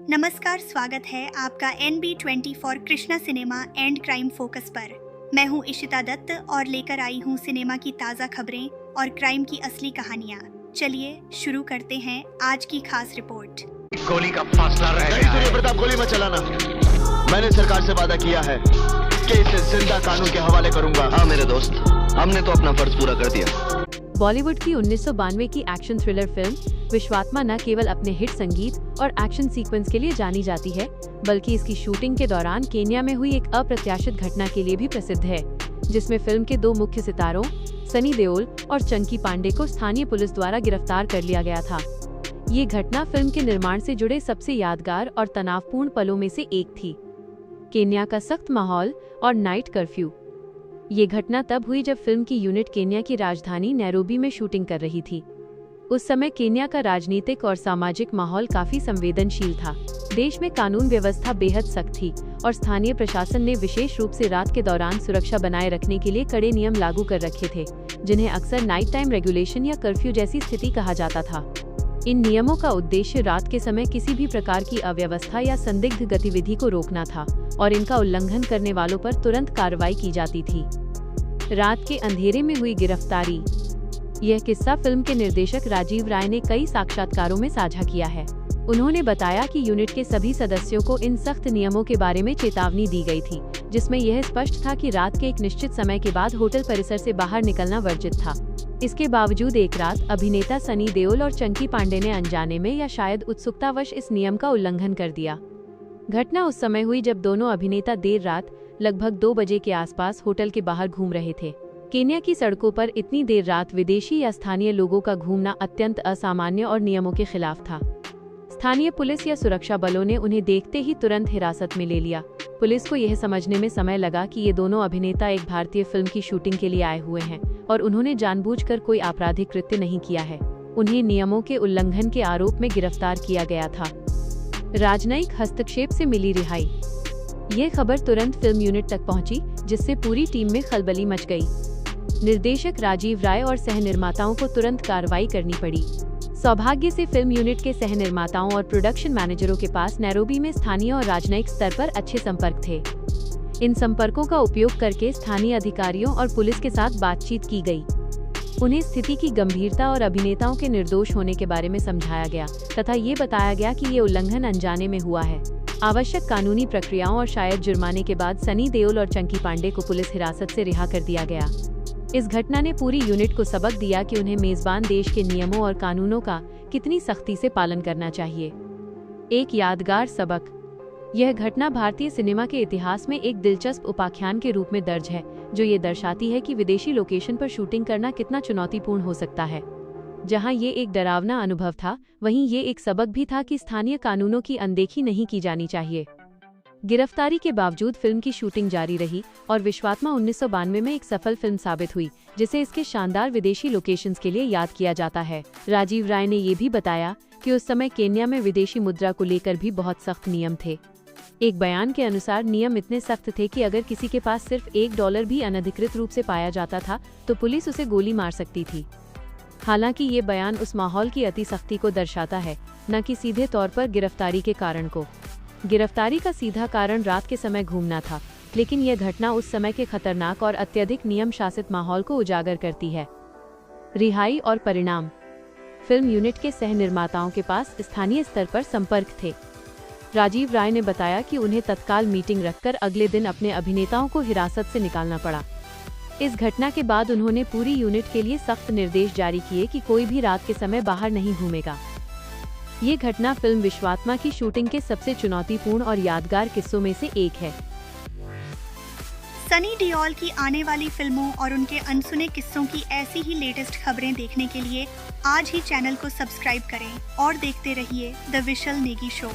नमस्कार, स्वागत है आपका NB24 Krishna cinema and crime focus पर। मैं हूं इशिता दत्त और लेकर आई हूं सिनेमा की ताज़ा खबरें और क्राइम की असली कहानियां। चलिए शुरू करते हैं आज की खास रिपोर्ट। गोली का फासला रह गया है। प्रताप, गोली मत चलाना। मैंने सरकार से वादा किया है कि इसे जिंदा कानून के हवाले करूंगा। हाँ मेरे दोस्त, हमने तो अपना फर्ज पूरा कर दिया। बॉलीवुड की 1992 की एक्शन थ्रिलर फिल्म विश्वात्मा न केवल अपने हिट संगीत और एक्शन सीक्वेंस के लिए जानी जाती है, बल्कि इसकी शूटिंग के दौरान केन्या में हुई एक अप्रत्याशित घटना के लिए भी प्रसिद्ध है, जिसमें फिल्म के दो मुख्य सितारों सनी देओल और चंकी पांडे को स्थानीय पुलिस द्वारा गिरफ्तार कर लिया गया था। ये घटना फिल्म के निर्माण से जुड़े सबसे यादगार और तनावपूर्ण पलों में से एक थी। केन्या का सख्त माहौल और नाइट कर्फ्यू। ये घटना तब हुई जब फिल्म की यूनिट केन्या की राजधानी नैरोबी में शूटिंग कर रही थी। उस समय केन्या का राजनीतिक और सामाजिक माहौल काफी संवेदनशील था। देश में कानून व्यवस्था बेहद सख्त थी और स्थानीय प्रशासन ने विशेष रूप से रात के दौरान सुरक्षा बनाए रखने के लिए कड़े नियम लागू कर रखे थे, जिन्हें अक्सर नाइट टाइम रेगुलेशन या कर्फ्यू जैसी स्थिति कहा जाता था। इन नियमों का उद्देश्य रात के समय किसी भी प्रकार की अव्यवस्था या संदिग्ध गतिविधि को रोकना था और इनका उल्लंघन करने वालों पर तुरंत कार्रवाई की जाती थी। रात के अंधेरे में हुई गिरफ्तारी। यह किस्सा फिल्म के निर्देशक राजीव राय ने कई साक्षात्कारों में साझा किया है। उन्होंने बताया कि यूनिट के सभी सदस्यों को इन सख्त नियमों के बारे में चेतावनी दी गई थी, जिसमें यह स्पष्ट था कि रात के एक निश्चित समय के बाद होटल परिसर से बाहर निकलना वर्जित था। इसके बावजूद एक रात अभिनेता सनी देओल और चंकी पांडे ने अनजाने में या शायद उत्सुकतावश इस नियम का उल्लंघन कर दिया। घटना उस समय हुई जब दोनों अभिनेता देर रात लगभग 2 बजे के आसपास होटल के बाहर घूम रहे थे। केन्या की सड़कों पर इतनी देर रात विदेशी या स्थानीय लोगों का घूमना अत्यंत असामान्य और नियमों के खिलाफ था। स्थानीय पुलिस या सुरक्षा बलों ने उन्हें देखते ही तुरंत हिरासत में ले लिया। पुलिस को यह समझने में समय लगा कि ये दोनों अभिनेता एक भारतीय फिल्म की शूटिंग के लिए आए हुए हैं और उन्होंने जानबूझकर कोई आपराधिक कृत्य नहीं किया है। उन्हें नियमों के उल्लंघन के आरोप में गिरफ्तार किया गया था। राजनयिक हस्तक्षेप से मिली रिहाई। ये खबर तुरंत फिल्म यूनिट तक पहुंची, जिससे पूरी टीम में खलबली मच गई। निर्देशक राजीव राय और सह निर्माताओं को तुरंत कार्रवाई करनी पड़ी। सौभाग्य से फिल्म यूनिट के सह निर्माताओं और प्रोडक्शन मैनेजरों के पास नैरोबी में स्थानीय और राजनयिक स्तर पर अच्छे संपर्क थे। इन संपर्कों का उपयोग करके स्थानीय अधिकारियों और पुलिस के साथ बातचीत की गई। उन्हें स्थिति की गंभीरता और अभिनेताओं के निर्दोष होने के बारे में समझाया गया तथा ये बताया गया कि ये उल्लंघन अनजाने में हुआ है। आवश्यक कानूनी प्रक्रियाओं और शायद जुर्माने के बाद सनी देओल और चंकी पांडे को पुलिस हिरासत से रिहा कर दिया गया। इस घटना ने पूरी यूनिट को सबक दिया कि उन्हें मेजबान देश के नियमों और कानूनों का कितनी सख्ती से पालन करना चाहिए। एक यादगार सबक। यह घटना भारतीय सिनेमा के इतिहास में एक दिलचस्प उपाख्यान के रूप में दर्ज है, जो ये दर्शाती है कि विदेशी लोकेशन पर शूटिंग करना कितना चुनौतीपूर्ण हो सकता है। जहां ये एक डरावना अनुभव था, वहीं ये एक सबक भी था कि स्थानीय कानूनों की अनदेखी नहीं की जानी चाहिए। गिरफ्तारी के बावजूद फिल्म की शूटिंग जारी रही और विश्वात्मा 1992 में एक सफल फिल्म साबित हुई, जिसे इसके शानदार विदेशी लोकेशंस के लिए याद किया जाता है। राजीव राय ने ये भी बताया कि उस समय केन्या में विदेशी मुद्रा को लेकर भी बहुत सख्त नियम थे। एक बयान के अनुसार नियम इतने सख्त थे कि अगर किसी के पास सिर्फ $1 भी अनधिकृत रूप से पाया जाता था तो पुलिस उसे गोली मार सकती थी। हालांकि ये बयान उस माहौल की अति सख्ती को दर्शाता है, न कि सीधे तौर पर गिरफ्तारी के कारण को। गिरफ्तारी का सीधा कारण रात के समय घूमना था, लेकिन यह घटना उस समय के खतरनाक और अत्यधिक नियम शासित माहौल को उजागर करती है। रिहाई और परिणाम। फिल्म यूनिट के सह निर्माताओं के पास स्थानीय स्तर पर संपर्क थे। राजीव राय ने बताया कि उन्हें तत्काल मीटिंग रखकर अगले दिन अपने अभिनेताओं को हिरासत से निकालना पड़ा। इस घटना के बाद उन्होंने पूरी यूनिट के लिए सख्त निर्देश जारी किए कि कोई भी रात के समय बाहर नहीं घूमेगा। ये घटना फिल्म विश्वात्मा की शूटिंग के सबसे चुनौतीपूर्ण और यादगार किस्सों में से एक है। सनी देओल की आने वाली फिल्मों और उनके अनसुने किस्सों की ऐसी ही लेटेस्ट खबरें देखने के लिए आज ही चैनल को सब्सक्राइब करें और देखते रहिए द विशाल नेगी शो।